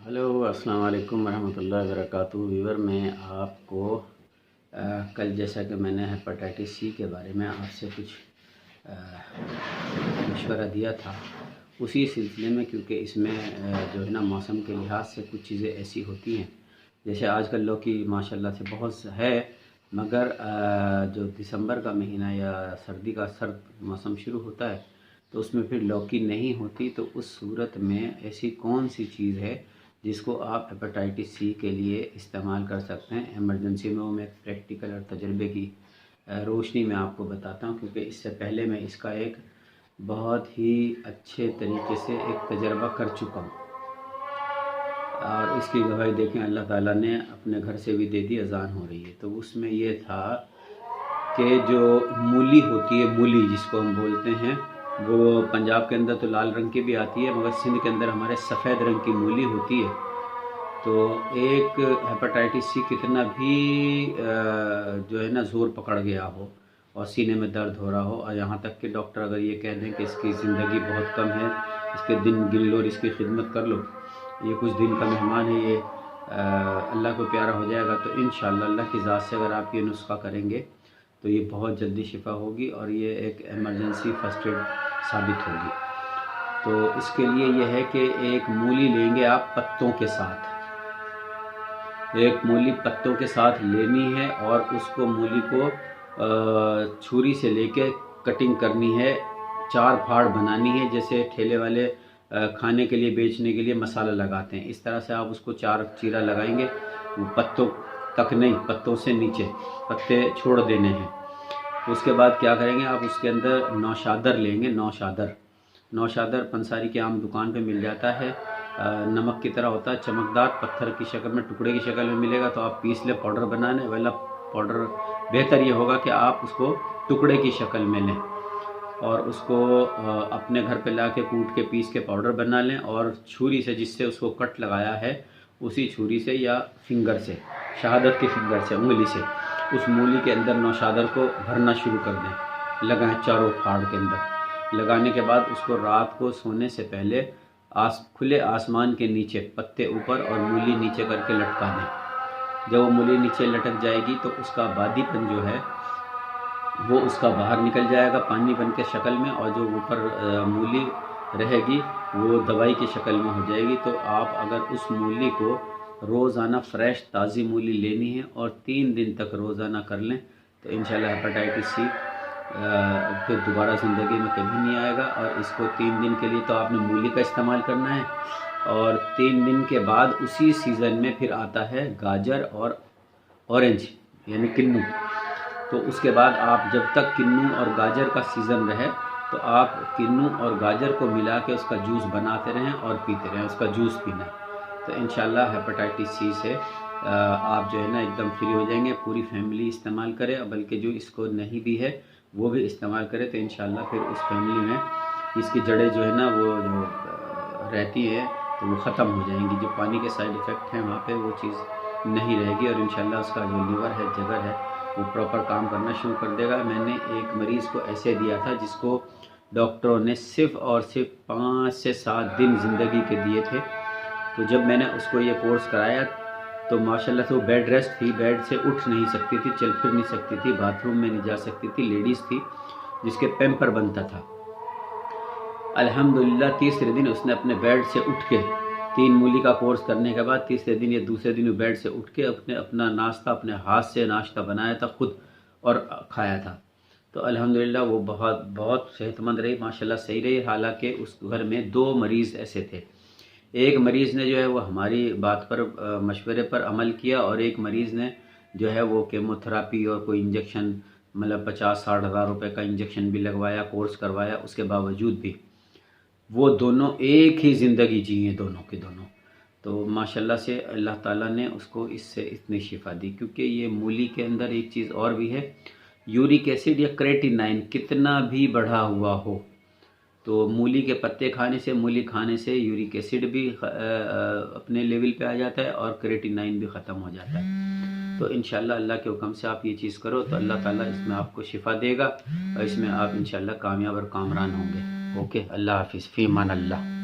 Hello अस्सलाम वालेकुम रहमतुल्लाहि वबरकातुहू। व्यूअर, मैं आपको कल जैसा कि मैंने हेपेटाइटिस सी के बारे में आपसे कुछ मशवरा दिया था, उसी सिलसिले में, क्योंकि इसमें जो है ना मौसम के लिहाज से कुछ चीज़ें ऐसी होती हैं, जैसे आजकल लौकी माशाल्लाह से बहुत है, मगर जो दिसंबर का महीना या सर्दी का सर्द मौसम शुरू होता है तो उसमें फिर लौकी नहीं होती। तो उस सूरत में ऐसी कौन सी चीज़ है जिसको आप हेपेटाइटिस सी के लिए इस्तेमाल कर सकते हैं एमरजेंसी में, वो मैं प्रैक्टिकल और तजर्बे की रोशनी में आपको बताता हूँ, क्योंकि इससे पहले मैं इसका एक बहुत ही अच्छे तरीके से एक तजर्बा कर चुका हूँ और इसकी गवाही देखें अल्लाह ताला ने अपने घर से भी दे दी। अजान हो रही है तो उसमें ये था कि जो मूली होती है, मूली जिसको हम बोलते हैं, वो पंजाब के अंदर तो लाल रंग की भी आती है, मगर सिंध के अंदर हमारे सफ़ेद रंग की मूली होती है। तो एक हेपेटाइटिस सी कितना भी जो है ना ज़ोर पकड़ गया हो और सीने में दर्द हो रहा हो, और यहाँ तक कि डॉक्टर अगर ये कह दें कि इसकी ज़िंदगी बहुत कम है, इसके दिन गिन लो और इसकी खिदमत कर लो, ये कुछ दिन का मेहमान है, ये अल्लाह को प्यारा हो जाएगा, तो इंशाअल्लाह अल्लाह की ज़ात से अगर आप ये नुस्खा करेंगे तो ये बहुत जल्दी शिफा होगी और ये एक एमरजेंसी फर्स्ट एड साबित होगी। तो इसके लिए यह है कि एक मूली लेंगे आप पत्तों के साथ, एक मूली पत्तों के साथ लेनी है और उसको मूली को छुरी से लेके कटिंग करनी है, 4 फाड़ बनानी है, जैसे ठेले वाले खाने के लिए बेचने के लिए मसाला लगाते हैं, इस तरह से आप उसको 4 चीरा लगाएंगे। वो पत्तों तक नहीं, पत्तों से नीचे पत्ते छोड़ देने हैं। उसके बाद क्या करेंगे, आप उसके अंदर नौशादर लेंगे, नौशादर पंसारी के आम दुकान पे मिल जाता है, नमक की तरह होता है, चमकदार, पत्थर की शक्ल में, टुकड़े की शक्ल में मिलेगा, तो आप पीस ले। पाउडर बनाने वाला पाउडर बेहतर ये होगा कि आप उसको टुकड़े की शक्ल में लें और उसको अपने घर पे ला के कूट के पीस के पाउडर बना लें, और छुरी से जिससे उसको कट लगाया है उसी छुरी से या फिंगर से, शहादत की फिंगर से, उंगली से, उस मूली के अंदर नौशादर को भरना शुरू कर दें, लगाएं चारों फाड़ के अंदर। लगाने के बाद उसको रात को सोने से पहले खुले आसमान के नीचे, पत्ते ऊपर और मूली नीचे करके लटका दें। जब वो मूली नीचे लटक जाएगी तो उसका बादीपन जो है वो उसका बाहर निकल जाएगा पानी बन के शक्ल में, और जो ऊपर मूली रहेगी वो दवाई की शक्ल में हो जाएगी। तो आप अगर उस मूली को रोज़ाना फ्रेश ताज़ी मूली लेनी है और 3 दिन तक रोज़ाना कर लें तो इंशाल्लाह हेपेटाइटिस सी फिर दोबारा ज़िंदगी में कभी नहीं आएगा। और इसको 3 दिन के लिए तो आपने मूली का इस्तेमाल करना है, और 3 दिन के बाद उसी सीज़न में फिर आता है गाजर और ऑरेंज यानी किन्नू। तो उसके बाद आप जब तक किन्नू और गाजर का सीज़न रहे तो आप किन्नू और गाजर को मिला के उसका जूस बनाते रहें और पीते रहें, उसका जूस पीना। तो इंशाल्लाह हेपेटाइटिस सी से आप जो है ना एकदम फ्री हो जाएंगे। पूरी फैमिली इस्तेमाल करे, बल्कि जो इसको नहीं भी है वो भी इस्तेमाल करे, तो इंशाल्लाह फिर उस फैमिली में इसकी जड़ें जो है ना वो जो रहती है तो वो ख़त्म हो जाएंगी। जो पानी के साइड इफ़ेक्ट हैं वहाँ पे वो चीज़ नहीं रहेगी, और इंशाल्लाह उसका जो लीवर है, जगर है, वो प्रॉपर काम करना शुरू कर देगा। मैंने एक मरीज़ को ऐसे दिया था जिसको डॉक्टरों ने सिर्फ़ और सिर्फ 5 से 7 दिन ज़िंदगी के दिए थे। तो जब मैंने उसको ये कोर्स कराया तो माशाल्लाह से वो बेड रेस्ट थी, बेड से उठ नहीं सकती थी, चल फिर नहीं सकती थी, बाथरूम में नहीं जा सकती थी, लेडीज़ थी जिसके पैम्पर बनता था। अल्हम्दुलिल्लाह तीसरे दिन उसने अपने बेड से उठ के, 3 मूली का कोर्स करने के बाद तीसरे दिन या दूसरे दिन बेड से उठ के अपना नाश्ता अपने हाथ से नाश्ता बनाया था खुद और खाया था। तो अल्हम्दुलिल्लाह वो बहुत सेहतमंद रही, माशाल्लाह सही रही। हालांकि उस घर में 2 मरीज़ ऐसे थे, एक मरीज़ ने जो है वो हमारी बात पर मशवरे पर अमल किया, और एक मरीज़ ने जो है वो केमोथेरापी और कोई इंजेक्शन, मतलब 50-60 हज़ार रुपये का इंजेक्शन भी लगवाया, कोर्स करवाया, उसके बावजूद भी वो दोनों एक ही ज़िंदगी जिए, दोनों के दोनों। तो माशाल्लाह से अल्लाह ताला ने उसको इससे इतनी शिफा दी, क्योंकि ये मूली के अंदर एक चीज़ और भी है, यूरिक एसिड या क्रेटिनाइन कितना भी बढ़ा हुआ हो तो मूली के पत्ते खाने से, मूली खाने से यूरिक एसिड भी अपने लेवल पे आ जाता है और क्रेटिनाइन भी ख़त्म हो जाता है। तो इंशाल्लाह अल्लाह के हुक्म से आप ये चीज़ करो तो अल्लाह ताला इसमें आपको शिफा देगा और इसमें आप इंशाल्लाह कामयाब और कामरान होंगे। ओके, अल्लाह हाफिज़, फ़ी अमान अल्लाह।